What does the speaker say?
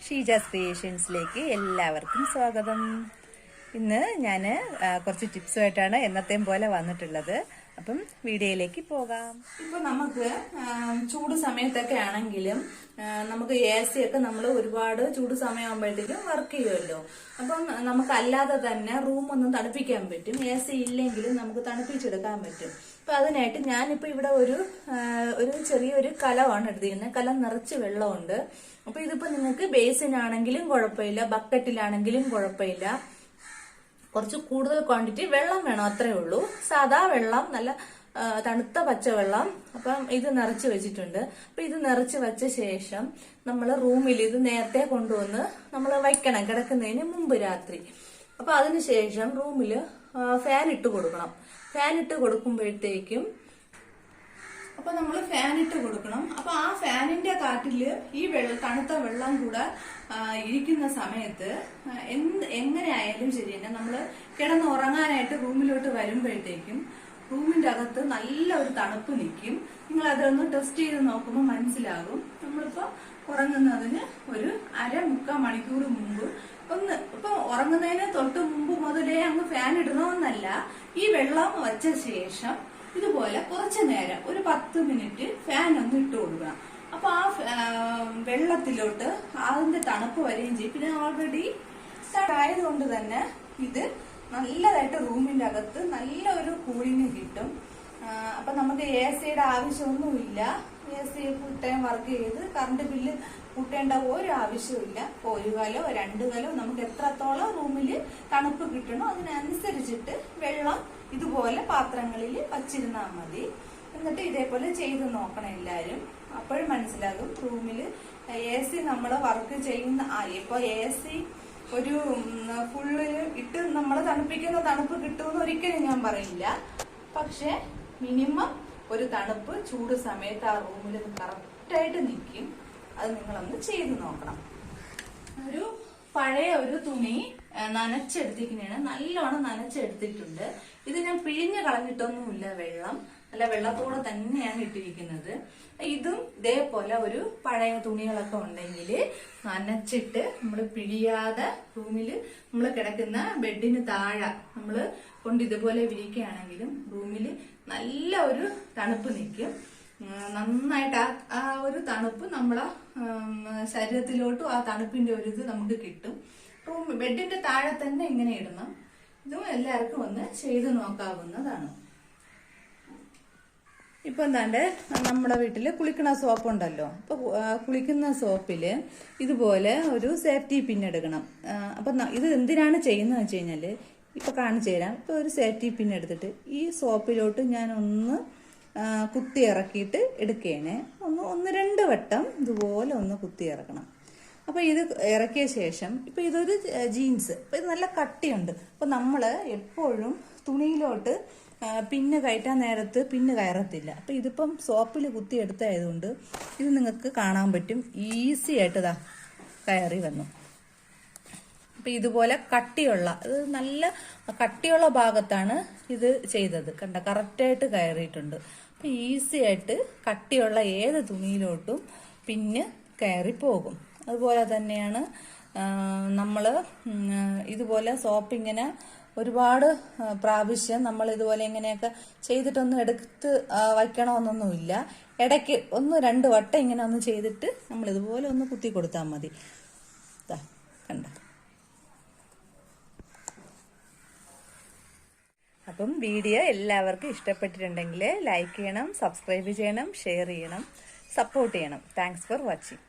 ഷീജാസ് ക്രിയേഷൻസിലേക്ക് എല്ലാവർക്കും സ്വാഗതം. ഇന്ന് ഞാൻ കുറച്ച് ടിപ്സുമായിട്ടാണ് എന്നത്തെയും പോലെ വന്നിട്ടുള്ളത്. അപ്പം വീഡിയോയിലേക്ക് പോകാം. ഇപ്പൊ നമുക്ക് ചൂട് സമയത്തൊക്കെ ആണെങ്കിലും നമുക്ക് AC ഒക്കെ നമ്മൾ ഒരുപാട് ചൂട് സമയമാകുമ്പോഴത്തേക്കും വർക്ക് ചെയ്യുമല്ലോ. അപ്പം നമുക്ക് അല്ലാതെ തന്നെ റൂം ഒന്ന് തണുപ്പിക്കാൻ പറ്റും. AC ഇല്ലെങ്കിലും നമുക്ക് തണുപ്പിച്ചെടുക്കാൻ പറ്റും. അപ്പൊ അതിനായിട്ട് ഞാനിപ്പോ ഇവിടെ ഒരു ചെറിയൊരു കലമാണ് എടുത്തിരിക്കുന്നത്. കലം നിറച്ച് വെള്ളമുണ്ട്. അപ്പൊ ഇതിപ്പോ നിങ്ങൾക്ക് ബേസിനാണെങ്കിലും കുഴപ്പമില്ല, ബക്കറ്റിലാണെങ്കിലും കുഴപ്പമില്ല. കുറച്ച് കൂടുതൽ ക്വാണ്ടിറ്റി വെള്ളം വേണം, അത്രേ ഉള്ളൂ. സാധാ വെള്ളം, നല്ല തണുത്ത പച്ചവെള്ളം. അപ്പം ഇത് നിറച്ച് വെച്ചിട്ടുണ്ട്. അപ്പൊ ഇത് നിറച്ച് വെച്ച ശേഷം നമ്മൾ റൂമിൽ ഇത് നേരത്തെ കൊണ്ടുവന്ന് നമ്മൾ വയ്ക്കണം കിടക്കുന്നതിന് മുമ്പ് രാത്രി. അപ്പൊ അതിനുശേഷം റൂമിൽ ഫാൻ ഇട്ട് കൊടുക്കണം. ഫാൻ ഇട്ട് കൊടുക്കുമ്പോഴത്തേക്കും അപ്പൊ നമ്മൾ ഫാൻ ഇട്ട് കൊടുക്കണം. അപ്പൊ ആ ഫാനിന്റെ കാറ്റില് ഈ തണുത്ത വെള്ളം കൂടെ ഇരിക്കുന്ന സമയത്ത് എങ്ങനെ ആയാലും ശരി തന്നെ നമ്മൾ കിടന്ന് ഉറങ്ങാനായിട്ട് റൂമിലോട്ട് വരുമ്പോഴത്തേക്കും റൂമിന്റെ അകത്ത് നല്ല ഒരു തണുപ്പ് നിൽക്കും. നിങ്ങൾ അതൊന്ന് ടെസ്റ്റ് ചെയ്ത് നോക്കുമ്പോൾ മനസ്സിലാകും. നമ്മളിപ്പോ ഉറങ്ങുന്നതിന് ഒരു മുക്കാൽ മണിക്കൂർ മുമ്പ് ഇപ്പൊ ഉറങ്ങുന്നതിന് തൊട്ട് മുമ്പ് മുതലേ അങ്ങ് ഫാൻ ഇടണമെന്നല്ല. ഈ വെള്ളം വച്ച ശേഷം ഇതുപോലെ കുറച്ചു നേരം ഒരു 10 മിനിറ്റ് ഫാൻ ഒന്ന് ഇട്ട് കൊടുക്കണം. അപ്പൊ ആ വെള്ളത്തിലോട്ട് അതിന്റെ തണുപ്പ് വരികയും ചെയ്യും. പിന്നെ ഓൾറെഡി ആയതുകൊണ്ട് തന്നെ ഇത് നല്ലതായിട്ട് റൂമിന്റെ അകത്ത് നല്ല ഒരു കൂളിംഗ് കിട്ടും. അപ്പൊ നമുക്ക് AC-യുടെ ആവശ്യമൊന്നുമില്ല. AC ഫുൾ ടൈം വർക്ക് ചെയ്ത് കറണ്ട് ബില്ല് കൂട്ടേണ്ട ഒരു ആവശ്യമില്ല. ഒരു കലോ 2 കലോ നമുക്ക് എത്രത്തോളം റൂമില് തണുപ്പ് കിട്ടണോ അതിനനുസരിച്ചിട്ട് വെള്ളം ഇതുപോലെ പാത്രങ്ങളിൽ വച്ചിരുന്നാൽ മതി. എന്നിട്ട് ഇതേപോലെ ചെയ്ത് നോക്കണം എല്ലാരും. അപ്പോഴും മനസ്സിലാകും റൂമില് AC നമ്മൾ വർക്ക് ചെയ്യുന്ന. ഇപ്പൊ AC ഒരു ഫുള്ള് ഇട്ട് നമ്മൾ തണുപ്പിക്കുന്ന തണുപ്പ് കിട്ടുമെന്ന് ഒരിക്കലും ഞാൻ പറയില്ല. പക്ഷെ മിനിമം ഒരു തണുപ്പ് ചൂട് സമയത്ത് ആ റൂമിൽ കറക്റ്റായിട്ട് നിൽക്കും. അത് നിങ്ങളൊന്ന് ചെയ്ത് നോക്കണം. ഒരു പഴയ ഒരു തുണി നനച്ചെടുത്തിരിക്കുന്നതാണ്. നല്ലോണം നനച്ചെടുത്തിട്ടുണ്ട്. ഇത് ഞാൻ പിഴിഞ്ഞ് കളഞ്ഞിട്ടൊന്നുമില്ല. വെള്ളം നല്ല വെള്ളത്തോടെ തന്നെയാണ് ഇട്ടിരിക്കുന്നത്. ഇതും ഇതേപോലെ ഒരു പഴയ തുണികളൊക്കെ ഉണ്ടെങ്കിൽ നനച്ചിട്ട് നമ്മൾ പിഴിയാതെ റൂമില് നമ്മൾ കിടക്കുന്ന ബെഡിന് താഴെ നമ്മൾ കൊണ്ട് ഇതുപോലെ വിരിക്കുകയാണെങ്കിലും റൂമിൽ നല്ല ഒരു തണുപ്പ് നിൽക്കും. നന്നായിട്ട് ആ ഒരു തണുപ്പ് നമ്മളെ ശരീരത്തിലോട്ടും ആ തണുപ്പിന്റെ ഒരു ഇത് നമുക്ക് കിട്ടും. ബെഡിന്റെ താഴെ തന്നെ ഇങ്ങനെ ഇടണം. ഇതും എല്ലാവർക്കും ഒന്ന് ചെയ്ത് നോക്കാവുന്നതാണ്. ഇപ്പൊ എന്താണ്ട് നമ്മുടെ വീട്ടില് കുളിക്കുന്ന സോപ്പ് ഉണ്ടല്ലോ. അപ്പൊ കുളിക്കുന്ന സോപ്പില് ഇതുപോലെ ഒരു സേഫ്റ്റി പിൻ എടുക്കണം. അപ്പൊ ഇത് എന്തിനാണ് ചെയ്യുന്നത് വെച്ച് കഴിഞ്ഞാല് ഇപ്പൊ കാണിച്ചു തരാം. ഇപ്പൊ ഒരു സേഫ്റ്റി പിൻ എടുത്തിട്ട് ഈ സോപ്പിലോട്ട് ഞാൻ ഒന്ന് കുത്തി ഇറക്കിയിട്ട് എടുക്കുകയാണ്. 1-2 വട്ടം ഇതുപോലെ ഒന്ന് കുത്തി ഇറക്കണം. അപ്പൊ ഇത് ഇറക്കിയ ശേഷം ഇപ്പൊ ഇതൊരു ജീൻസ്. അപ്പൊ ഇത് നല്ല കട്ടിയുണ്ട്. അപ്പൊ നമ്മള് എപ്പോഴും തുണിയിലോട്ട് പിന്ന് കയറ്റാൻ നേരത്ത് പിന്ന് കയറത്തില്ല. അപ്പൊ ഇതിപ്പം സോപ്പിൽ കുത്തി എടുത്തായതുകൊണ്ട് ഇത് നിങ്ങൾക്ക് കാണാൻ പറ്റും. ഈസി ആയിട്ട് ഇതാ കയറി വന്നു. അപ്പൊ ഇതുപോലെ കട്ടിയുള്ള, ഇത് നല്ല കട്ടിയുള്ള ഭാഗത്താണ് ഇത് ചെയ്തത്. കണ്ട, കറക്റ്റായിട്ട് കയറിയിട്ടുണ്ട്. അപ്പൊ ഈസി ആയിട്ട് കട്ടിയുള്ള ഏത് തുണിയിലോട്ടും പിന്നെ കയറി പോകും. അതുപോലെ തന്നെയാണ് നമ്മൾ ഇതുപോലെ സോപ്പ് ഇങ്ങനെ ഒരുപാട് പ്രാവശ്യം നമ്മൾ ഇതുപോലെ ഇങ്ങനെയൊക്കെ ചെയ്തിട്ടൊന്നും എടുത്ത് വയ്ക്കണമെന്നൊന്നുമില്ല. ഇടയ്ക്ക് 1-2 വട്ടം ഇങ്ങനെ ഒന്ന് ചെയ്തിട്ട് നമ്മൾ ഇതുപോലെ ഒന്ന് കുത്തി കൊടുത്താൽ മതി. കണ്ട. അപ്പം വീഡിയോ എല്ലാവർക്കും ഇഷ്ടപ്പെട്ടിട്ടുണ്ടെങ്കിൽ ലൈക്ക് ചെയ്യണം, സബ്സ്ക്രൈബ് ചെയ്യണം, ഷെയർ ചെയ്യണം, സപ്പോർട്ട് ചെയ്യണം. Thanks for watching.